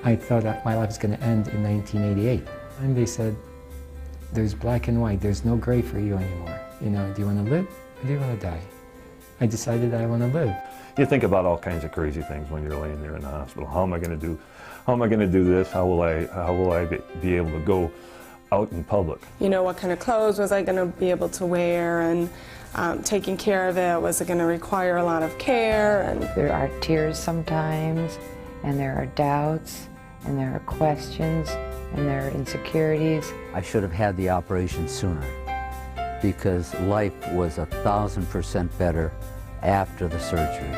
I thought that my life was going to end in 1988. And they said, there's black and white, there's no gray for you anymore. You know, do you want to live or do you want to die? I decided I want to live. You think about all kinds of crazy things when you're laying there in the hospital. How am I going to do? How am I going to do this? How will I be able to go out in public? You know, what kind of clothes was I going to be able to wear, and taking care of it, was it going to require a lot of care? And there are tears sometimes, and there are doubts, and there are questions, and there are insecurities. I should have had the operation sooner, because life was 1,000% better after the surgery.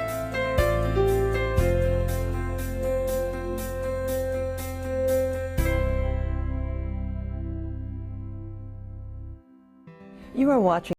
You are watching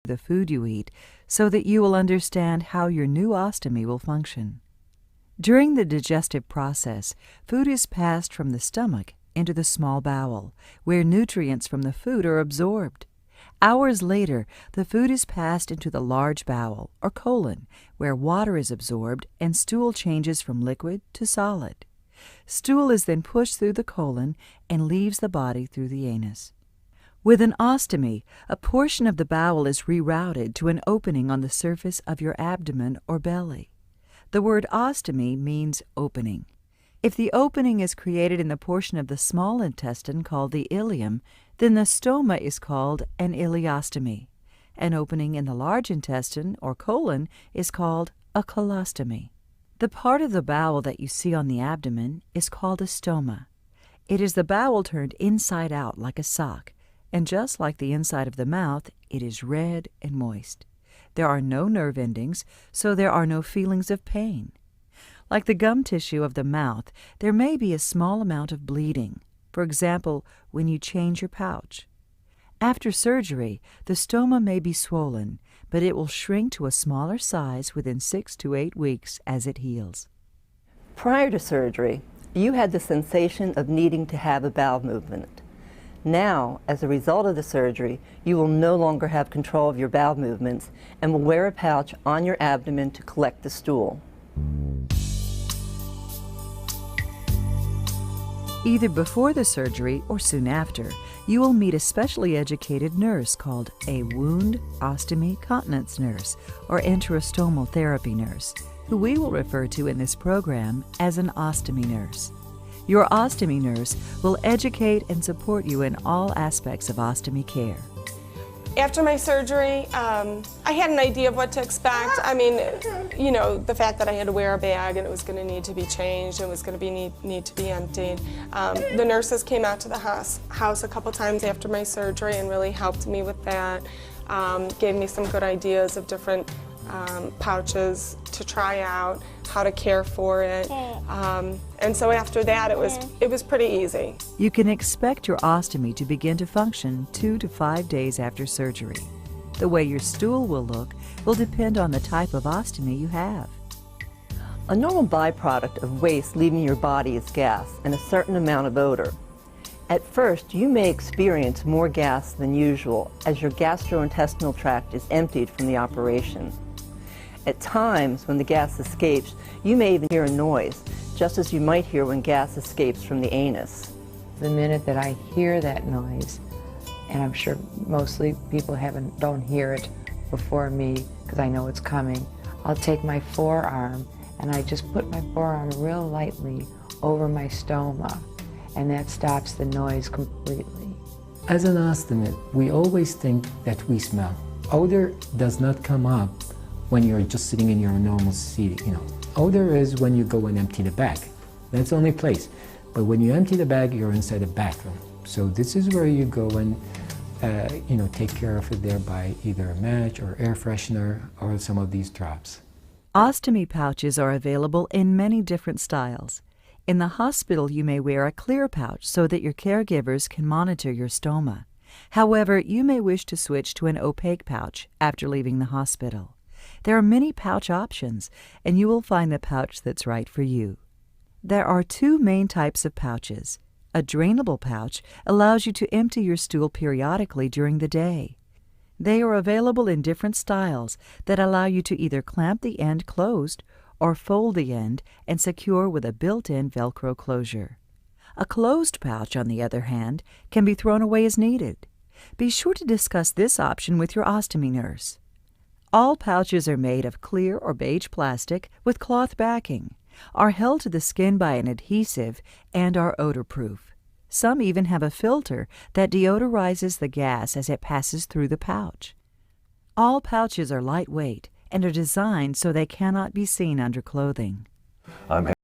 the food you eat so that you will understand how your new ostomy will function. During the digestive process, food is passed from the stomach into the small bowel, where nutrients from the food are absorbed. Hours later, the food is passed into the large bowel, or colon, where water is absorbed and stool changes from liquid to solid. Stool is then pushed through the colon and leaves the body through the anus. With an ostomy, a portion of the bowel is rerouted to an opening on the surface of your abdomen or belly. The word ostomy means opening. If the opening is created in the portion of the small intestine called the ileum, then the stoma is called an ileostomy. An opening in the large intestine or colon is called a colostomy. The part of the bowel that you see on the abdomen is called a stoma. It is the bowel turned inside out like a sock, and just like the inside of the mouth, it is red and moist. There are no nerve endings, so there are no feelings of pain. Like the gum tissue of the mouth, there may be a small amount of bleeding, for example, when you change your pouch. After surgery, the stoma may be swollen, but it will shrink to a smaller size within 6 to 8 weeks as it heals. prior to surgery, you had the sensation of needing to have a bowel movement. Now, as a result of the surgery, you will no longer have control of your bowel movements and will wear a pouch on your abdomen to collect the stool. Either before the surgery or soon after, you will meet a specially educated nurse called a wound ostomy continence nurse or enterostomal therapy nurse, who we will refer to in this program as an ostomy nurse. Your ostomy nurse will educate and support you in all aspects of ostomy care. After my surgery, I had an idea of what to expect. I mean, you know, the fact that I had to wear a bag and it was going to need to be changed and it was going to need to be emptied. The nurses came out to the house a couple times after my surgery and really helped me with that. Gave me some good ideas of different pouches to try out, how to care for it. And so after that, it was pretty easy. You can expect your ostomy to begin to function 2 to 5 days after surgery. The way your stool will look will depend on the type of ostomy you have. A normal byproduct of waste leaving your body is gas and a certain amount of odor. At first, you may experience more gas than usual as your gastrointestinal tract is emptied from the operation. At times, when the gas escapes, you may even hear a noise. just as you might hear when gas escapes from the anus. The minute that I hear that noise, and I'm sure mostly people don't hear it before me because I know it's coming, I'll take my forearm and I just put my forearm real lightly over my stoma, and that stops the noise completely. As an ostomist, we always think that we smell. Odor does not come up when you're just sitting in your normal seat, Odor is when you go and empty the bag. That's the only place. But when you empty the bag, you're inside a bathroom. So this is where you go and take care of it there by either a match or air freshener or some of these drops. Ostomy pouches are available in many different styles. In the hospital, you may wear a clear pouch so that your caregivers can monitor your stoma. However, you may wish to switch to an opaque pouch after leaving the hospital. There are many pouch options, and you will find the pouch that's right for you. There are two main types of pouches. A drainable pouch allows you to empty your stool periodically during the day. They are available in different styles that allow you to either clamp the end closed or fold the end and secure with a built-in Velcro closure. A closed pouch, on the other hand, can be thrown away as needed. Be sure to discuss this option with your ostomy nurse. All pouches are made of clear or beige plastic with cloth backing, are held to the skin by an adhesive, and are odor-proof. Some even have a filter that deodorizes the gas as it passes through the pouch. All pouches are lightweight and are designed so they cannot be seen under clothing. I'm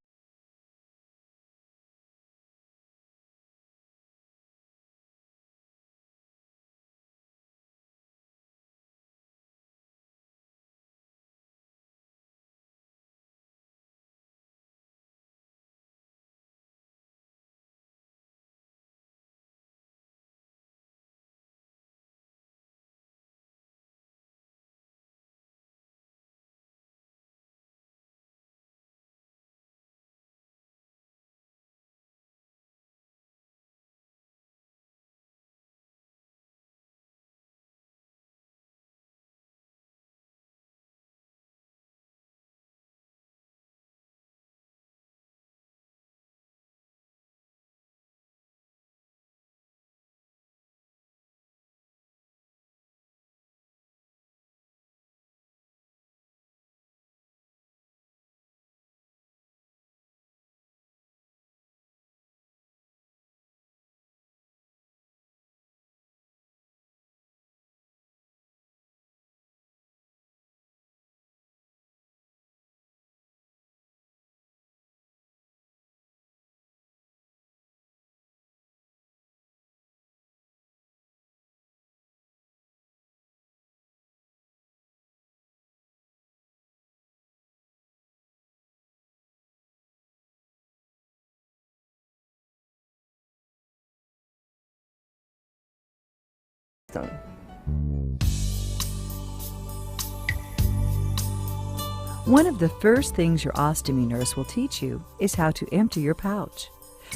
One of the first things your ostomy nurse will teach you is how to empty your pouch.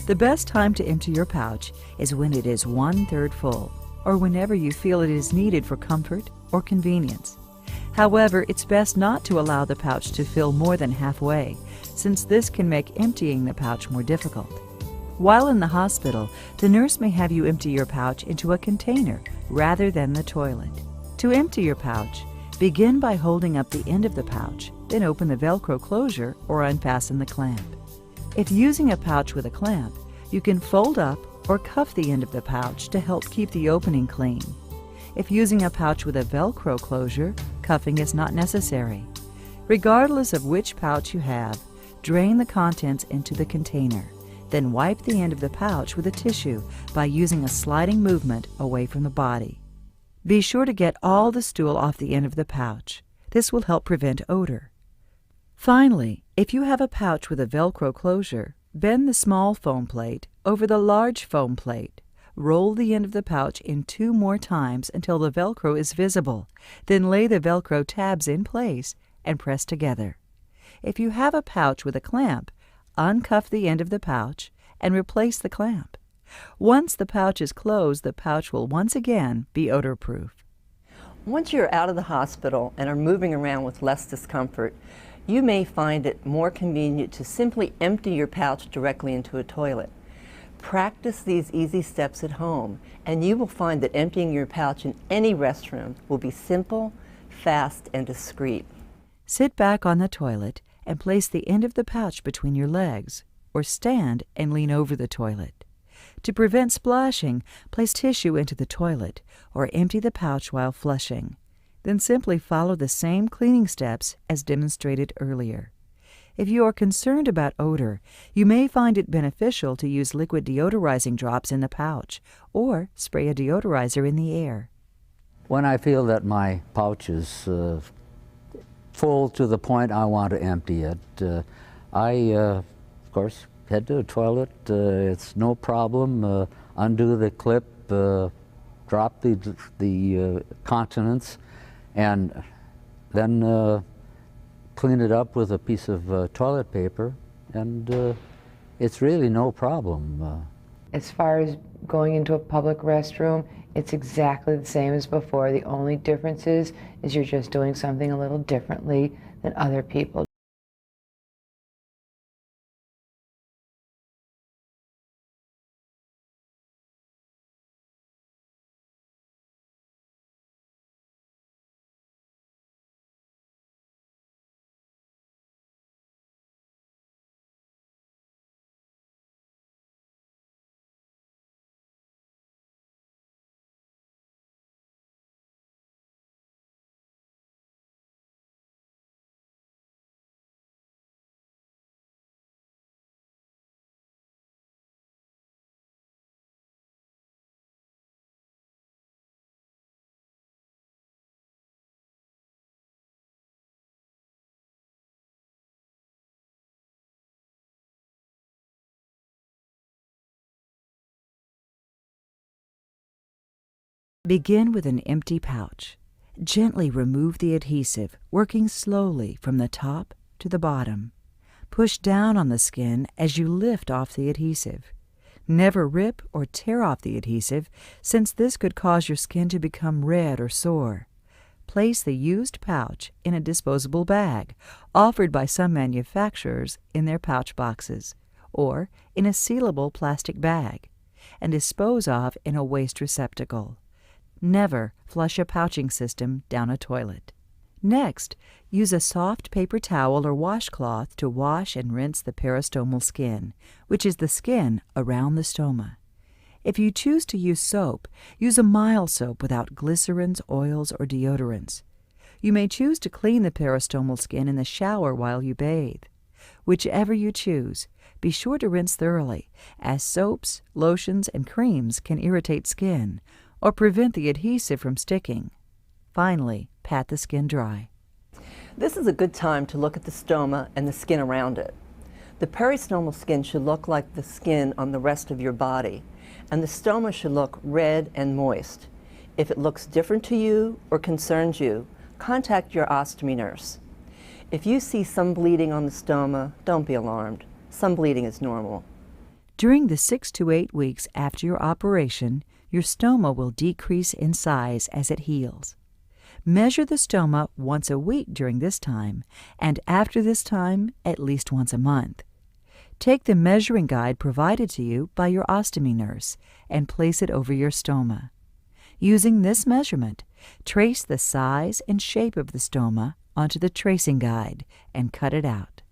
The best time to empty your pouch is when it is 1/3 full, or whenever you feel it is needed for comfort or convenience. However, it's best not to allow the pouch to fill more than halfway, since this can make emptying the pouch more difficult. While in the hospital, the nurse may have you empty your pouch into a container rather than the toilet. To empty your pouch, begin by holding up the end of the pouch, then open the Velcro closure or unfasten the clamp. If using a pouch with a clamp, you can fold up or cuff the end of the pouch to help keep the opening clean. If using a pouch with a Velcro closure, cuffing is not necessary. Regardless of which pouch you have, drain the contents into the container. Then wipe the end of the pouch with a tissue by using a sliding movement away from the body. Be sure to get all the stool off the end of the pouch. This will help prevent odor. Finally, if you have a pouch with a Velcro closure, bend the small foam plate over the large foam plate. Roll the end of the pouch in 2 more times until the Velcro is visible. Then lay the Velcro tabs in place and press together. If you have a pouch with a clamp, uncuff the end of the pouch and replace the clamp. Once the pouch is closed, the pouch will once again be odor-proof. Once you're out of the hospital and are moving around with less discomfort, You may find it more convenient to simply empty your pouch directly into a toilet. Practice these easy steps at home, and you will find that emptying your pouch in any restroom will be simple, fast, and discreet. Sit back on the toilet and place the end of the pouch between your legs, or stand and lean over the toilet. To prevent splashing, place tissue into the toilet or empty the pouch while flushing. Then simply follow the same cleaning steps as demonstrated earlier. If you are concerned about odor, you may find it beneficial to use liquid deodorizing drops in the pouch or spray a deodorizer in the air. When I feel that my pouch is full to the point I want to empty it, I, of course, head to the toilet. It's no problem. Undo the clip, drop the continents, and then clean it up with a piece of toilet paper, and it's really no problem. As far as going into a public restroom, it's exactly the same as before. The only difference is you're just doing something a little differently than other people. Begin with an empty pouch. Gently remove the adhesive, working slowly from the top to the bottom. Push down on the skin as you lift off the adhesive. Never rip or tear off the adhesive, since this could cause your skin to become red or sore. Place the used pouch in a disposable bag, offered by some manufacturers in their pouch boxes, or in a sealable plastic bag, and dispose of in a waste receptacle. Never flush a pouching system down a toilet. Next, use a soft paper towel or washcloth to wash and rinse the peristomal skin, which is the skin around the stoma. If you choose to use soap, use a mild soap without glycerins, oils, or deodorants. You may choose to clean the peristomal skin in the shower while you bathe. Whichever you choose, be sure to rinse thoroughly, as soaps, lotions, and creams can irritate skin or prevent the adhesive from sticking. Finally, pat the skin dry. This is a good time to look at the stoma and the skin around it. The peristomal skin should look like the skin on the rest of your body, and the stoma should look red and moist. If it looks different to you or concerns you, contact your ostomy nurse. If you see some bleeding on the stoma, don't be alarmed. Some bleeding is normal. During the 6 to 8 weeks after your operation, your stoma will decrease in size as it heals. Measure the stoma once a week during this time, and after this time, at least once a month. Take the measuring guide provided to you by your ostomy nurse and place it over your stoma. Using this measurement, trace the size and shape of the stoma onto the tracing guide and cut it out.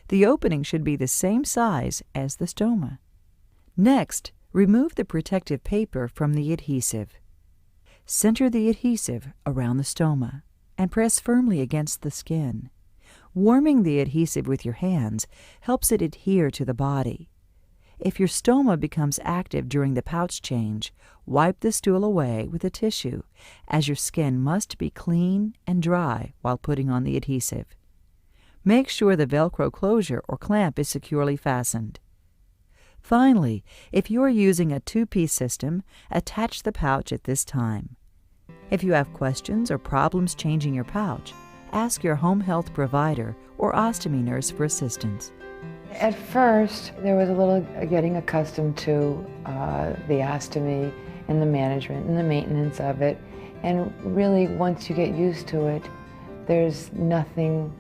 The opening should be the same size as the stoma. Next, remove the protective paper from the adhesive. Center the adhesive around the stoma and press firmly against the skin. Warming the adhesive with your hands helps it adhere to the body. If your stoma becomes active during the pouch change, wipe the stool away with a tissue, as your skin must be clean and dry while putting on the adhesive. Make sure the Velcro closure or clamp is securely fastened. Finally, if you are using a 2-piece system, attach the pouch at this time. If you have questions or problems changing your pouch, ask your home health provider or ostomy nurse for assistance. At first, there was a little getting accustomed to the ostomy and the management and the maintenance of it. And really, once you get used to it, there's nothing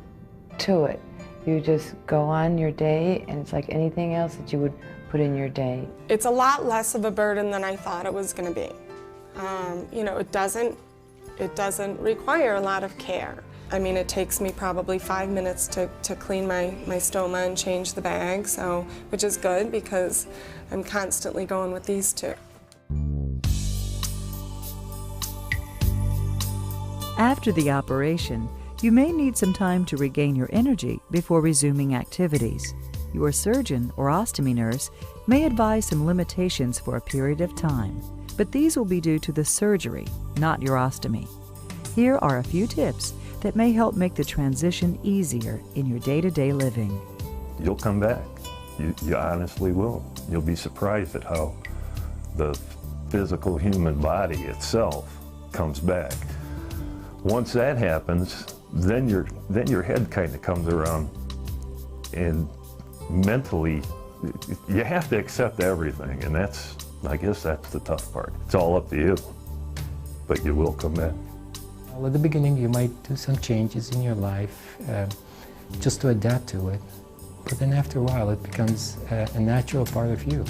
to it. You just go on your day, and it's like anything else that you would put in your day. It's a lot less of a burden than I thought it was going to be. You know, it doesn't require a lot of care. I mean, it takes me probably 5 minutes to clean my stoma and change the bag, so, which is good because I'm constantly going with these two. After the operation, you may need some time to regain your energy before resuming activities. Your surgeon or ostomy nurse may advise some limitations for a period of time, but these will be due to the surgery, not your ostomy. Here are a few tips that may help make the transition easier in your day-to-day living. You'll come back. You honestly will. You'll be surprised at how the physical human body itself comes back. Once that happens, then your head kind of comes around, and mentally you have to accept everything, and I guess that's the tough part. It's all up to you, but you will come back. Well, at the beginning you might do some changes in your life just to adapt to it, but then after a while it becomes a natural part of you.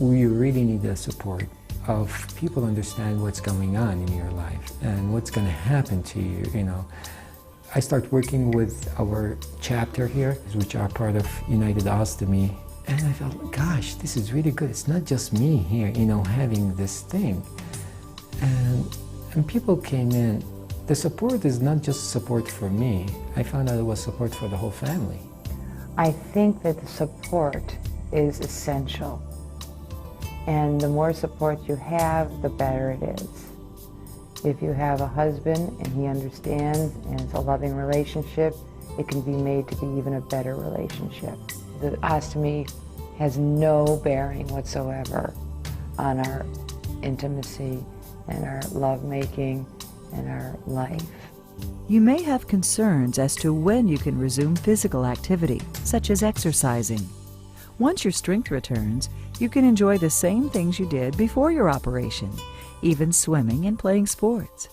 You really need the support of people who understand what's going on in your life and what's going to happen to you, you know. I start working with our chapter here, which are part of United Ostomy, and I felt, gosh, this is really good. It's not just me here, you know, having this thing. And people came in. The support is not just support for me. I found out it was support for the whole family. I think that the support is essential. And the more support you have, the better it is. If you have a husband and he understands and it's a loving relationship, it can be made to be even a better relationship. The ostomy has no bearing whatsoever on our intimacy and our lovemaking and our life. You may have concerns as to when you can resume physical activity, such as exercising. Once your strength returns, you can enjoy the same things you did before your operation, even swimming and playing sports.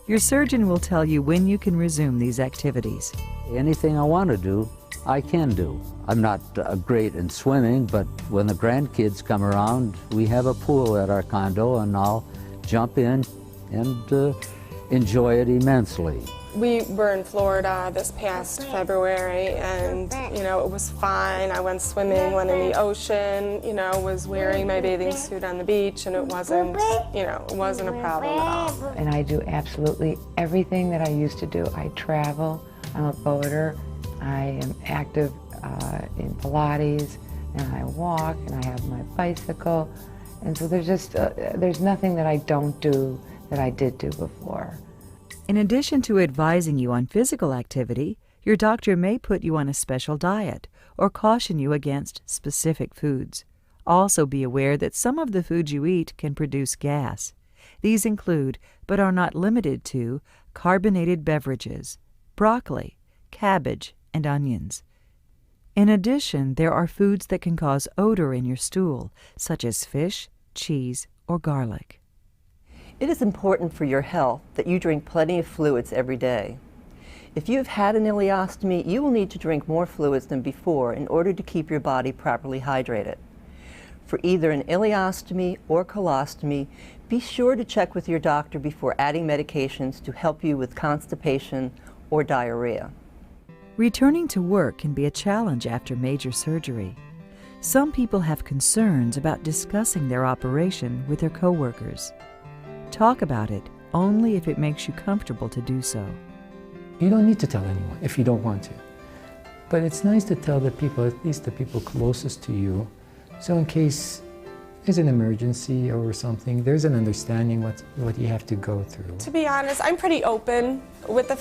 Your surgeon will tell you when you can resume these activities. Anything I want to do, I can do. I'm not great in swimming, but when the grandkids come around, we have a pool at our condo, and I'll jump in and enjoy it immensely. We were in Florida this past February, and you know, it was fine. I went swimming, went in the ocean, you know, was wearing my bathing suit on the beach, and it wasn't, you know, it wasn't a problem at all. And I do absolutely everything that I used to do. I travel, I'm a boater, I am active in Pilates, and I walk, and I have my bicycle, and so there's just, there's nothing that I don't do that I did do before. In addition to advising you on physical activity, your doctor may put you on a special diet or caution you against specific foods. Also be aware that some of the foods you eat can produce gas. These include, but are not limited to, carbonated beverages, broccoli, cabbage, and onions. In addition, there are foods that can cause odor in your stool, such as fish, cheese, or garlic. It is important for your health that you drink plenty of fluids every day. If you have had an ileostomy, you will need to drink more fluids than before in order to keep your body properly hydrated. For either an ileostomy or colostomy, be sure to check with your doctor before adding medications to help you with constipation or diarrhea. Returning to work can be a challenge after major surgery. Some people have concerns about discussing their operation with their coworkers. Talk about it only if it makes you comfortable to do so. You don't need to tell anyone if you don't want to. But it's nice to tell the people, at least the people closest to you, so in case there's an emergency or something, there's an understanding what you have to go through. To be honest, I'm pretty open with the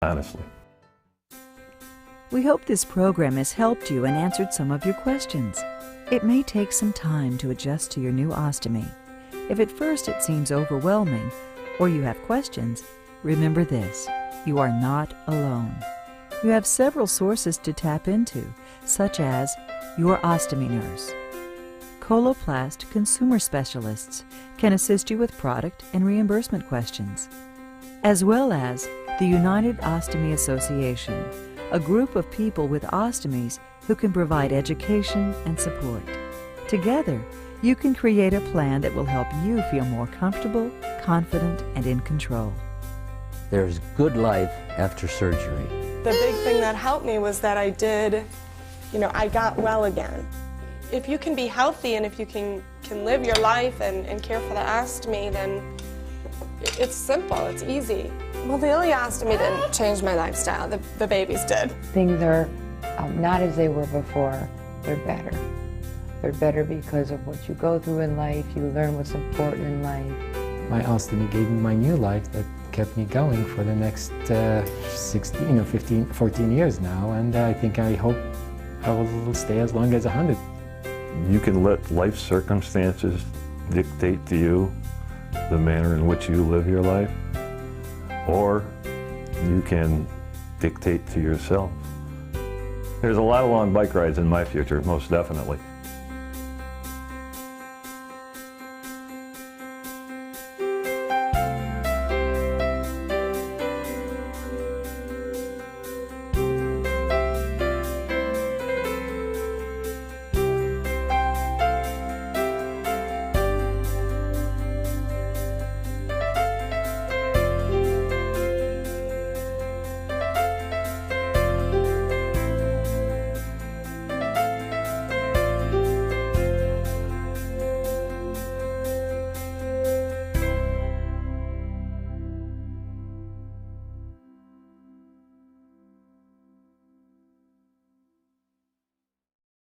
honestly. We hope this program has helped you and answered some of your questions. It may take some time to adjust to your new ostomy. If at first it seems overwhelming or you have questions, remember this: you are not alone. You have several sources to tap into, such as your ostomy nurse. Coloplast consumer specialists can assist you with product and reimbursement questions, as well as the United Ostomy Association, a group of people with ostomies who can provide education and support. Together, you can create a plan that will help you feel more comfortable, confident, and in control. There's good life after surgery. The big thing that helped me was that I got well again. If you can be healthy and if you can live your life and care for the ostomy, then it's simple, it's easy. Well, the ileostomy didn't change my lifestyle, the babies did. Things are not as they were before, they're better. They're better because of what you go through in life, you learn what's important in life. My ostomy gave me my new life that kept me going for the next 14 years now, and I hope I will stay as long as 100. You can let life circumstances dictate to you the manner in which you live your life, or you can dictate to yourself. There's a lot of long bike rides in my future, most definitely.